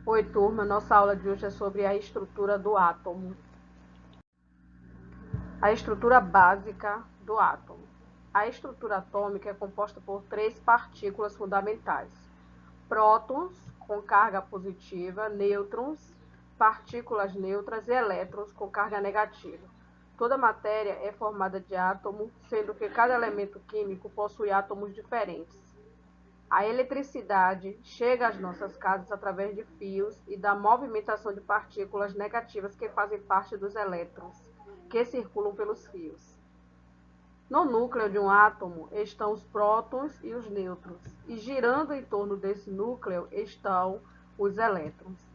Oi, turma, nossa aula de hoje é sobre a estrutura do átomo. A estrutura básica do átomo. A estrutura atômica é composta por 3 partículas fundamentais: prótons, com carga positiva, nêutrons, partículas neutras e elétrons, com carga negativa. Toda matéria é formada de átomos, sendo que cada elemento químico possui átomos diferentes. A eletricidade chega às nossas casas através de fios e da movimentação de partículas negativas que fazem parte dos elétrons, que circulam pelos fios. No núcleo de um átomo estão os prótons e os nêutrons, e girando em torno desse núcleo estão os elétrons.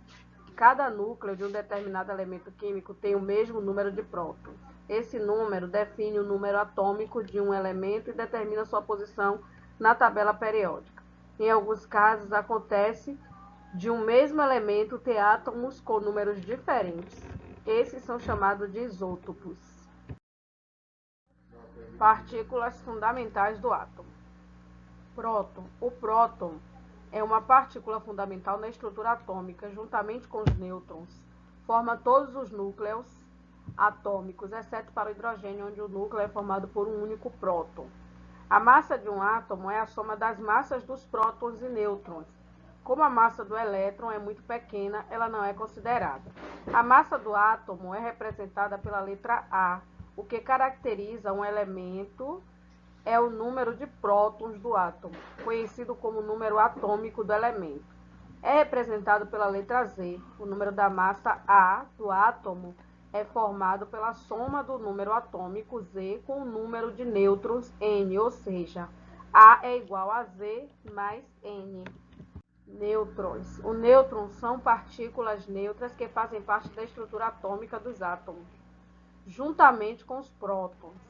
Cada núcleo de um determinado elemento químico tem o mesmo número de prótons. Esse número define o número atômico de um elemento e determina sua posição na tabela periódica. Em alguns casos, acontece de um mesmo elemento ter átomos com números diferentes. Esses são chamados de isótopos. Partículas fundamentais do átomo. Próton. O próton é uma partícula fundamental na estrutura atômica, juntamente com os nêutrons. Forma todos os núcleos atômicos, exceto para o hidrogênio, onde o núcleo é formado por um único próton. A massa de um átomo é a soma das massas dos prótons e nêutrons. Como a massa do elétron é muito pequena, ela não é considerada. A massa do átomo é representada pela letra A. O que caracteriza um elemento é o número de prótons do átomo, conhecido como número atômico do elemento. É representado pela letra Z. O número da massa A do átomo é formado pela soma do número atômico Z com o número de nêutrons N, ou seja, A é igual a Z mais N. Nêutrons. Os nêutrons são partículas neutras que fazem parte da estrutura atômica dos átomos, juntamente com os prótons.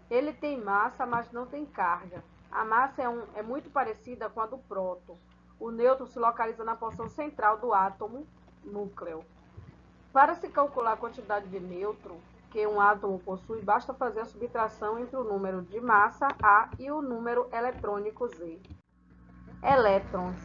Ele tem massa, mas não tem carga. A massa é muito parecida com a do próton. O nêutron se localiza na porção central do átomo núcleo. Para se calcular a quantidade de nêutron que um átomo possui, basta fazer a subtração entre o número de massa A e o número eletrônico Z. Elétrons.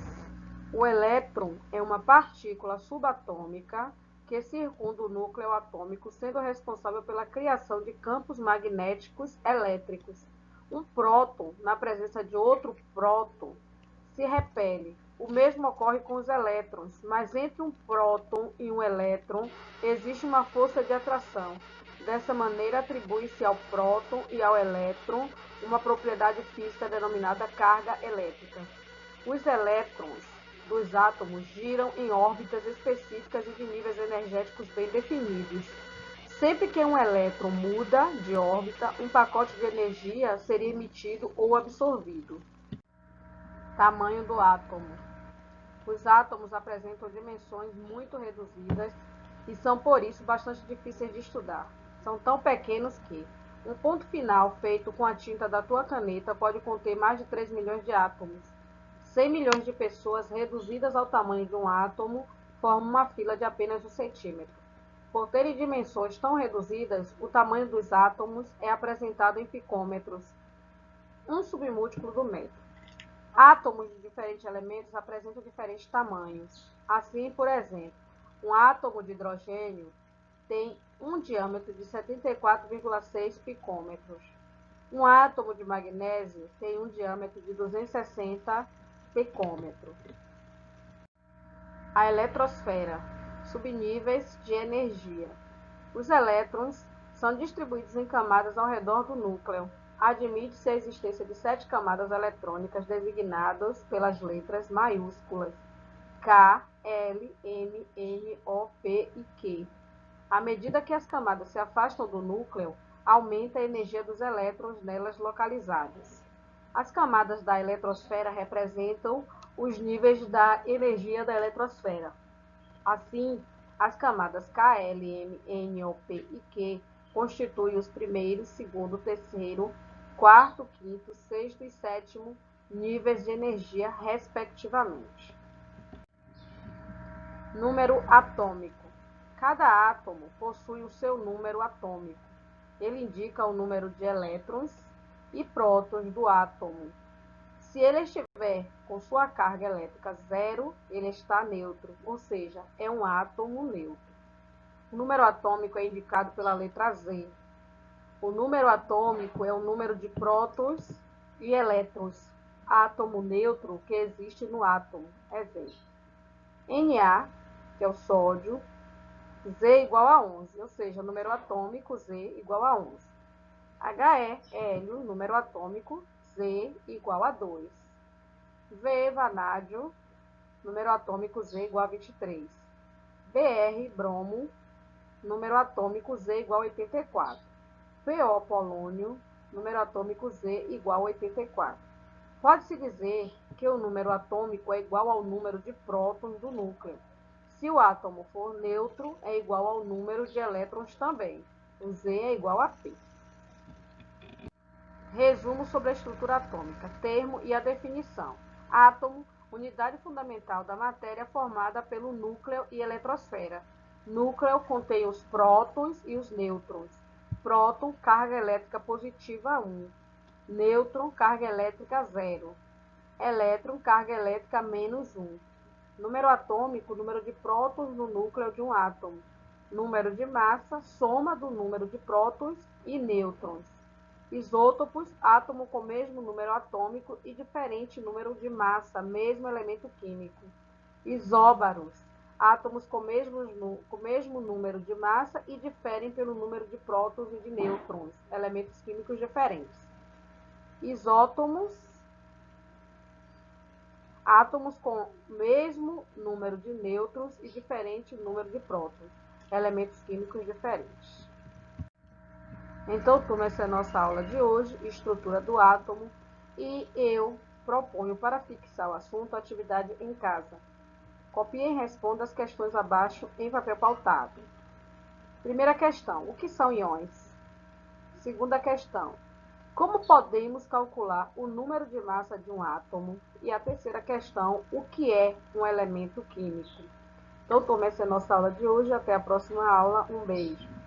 O elétron é uma partícula subatômica que circunda o núcleo atômico, sendo responsável pela criação de campos magnéticos elétricos. Um próton, na presença de outro próton, se repele. O mesmo ocorre com os elétrons, mas entre um próton e um elétron existe uma força de atração. Dessa maneira, atribui-se ao próton e ao elétron uma propriedade física denominada carga elétrica. Os elétrons dos átomos giram em órbitas específicas e de níveis energéticos bem definidos. Sempre que um elétron muda de órbita, um pacote de energia seria emitido ou absorvido. Tamanho do átomo. Os átomos apresentam dimensões muito reduzidas e são, por isso, bastante difíceis de estudar. São tão pequenos que um ponto final feito com a tinta da tua caneta pode conter mais de 3 milhões de átomos. 100 milhões de pessoas reduzidas ao tamanho de um átomo formam uma fila de apenas 1 centímetro. Por terem dimensões tão reduzidas, o tamanho dos átomos é apresentado em picômetros, um submúltiplo do metro. Átomos de diferentes elementos apresentam diferentes tamanhos. Assim, por exemplo, um átomo de hidrogênio tem um diâmetro de 74,6 picômetros. Um átomo de magnésio tem um diâmetro de 260 picômetros. A eletrosfera. Subníveis de energia. Os elétrons são distribuídos em camadas ao redor do núcleo. Admite-se a existência de 7 camadas eletrônicas designadas pelas letras maiúsculas K, L, M, N, O, P e Q. À medida que as camadas se afastam do núcleo, aumenta a energia dos elétrons nelas localizadas. As camadas da eletrosfera representam os níveis da energia da eletrosfera. Assim, as camadas K, L, M, N, O, P e Q constituem os primeiro, segundo, terceiro, quarto, quinto, sexto e sétimo níveis de energia, respectivamente. Número atômico. Cada átomo possui o seu número atômico. Ele indica o número de elétrons e prótons do átomo. Se ele estiver com sua carga elétrica zero, ele está neutro, ou seja, é um átomo neutro. O número atômico é indicado pela letra Z. O número atômico é o número de prótons e elétrons. Átomo neutro que existe no átomo. Exemplo. Na, que é o sódio, Z igual a 11, ou seja, número atômico Z igual a 11. He, hélio, número atômico Z igual a 2. V, vanádio, número atômico Z igual a 23. Br, bromo, número atômico Z igual a 84. PO, polônio, número atômico Z igual a 84. Pode-se dizer que o número atômico é igual ao número de prótons do núcleo. Se o átomo for neutro, é igual ao número de elétrons também. O Z é igual a P. Resumo sobre a estrutura atômica, termo e a definição. Átomo, unidade fundamental da matéria formada pelo núcleo e eletrosfera. Núcleo contém os prótons e os nêutrons. Próton, carga elétrica positiva 1. Nêutron, carga elétrica 0. Elétron, carga elétrica menos 1. Número atômico, número de prótons no núcleo de um átomo. Número de massa, soma do número de prótons e nêutrons. Isótopos, átomo com mesmo número atômico e diferente número de massa, mesmo elemento químico. Isóbaros, átomos com mesmo número de massa e diferem pelo número de prótons e de nêutrons, elementos químicos diferentes. Isótomos, átomos com mesmo número de nêutrons e diferente número de prótons, elementos químicos diferentes. Então, turma, essa é a nossa aula de hoje, estrutura do átomo, e eu proponho para fixar o assunto a atividade em casa. Copie e responda as questões abaixo em papel pautado. Primeira questão, o que são íons? Segunda questão, como podemos calcular o número de massa de um átomo? E a terceira questão, o que é um elemento químico? Então, turma, essa é a nossa aula de hoje, até a próxima aula, um beijo.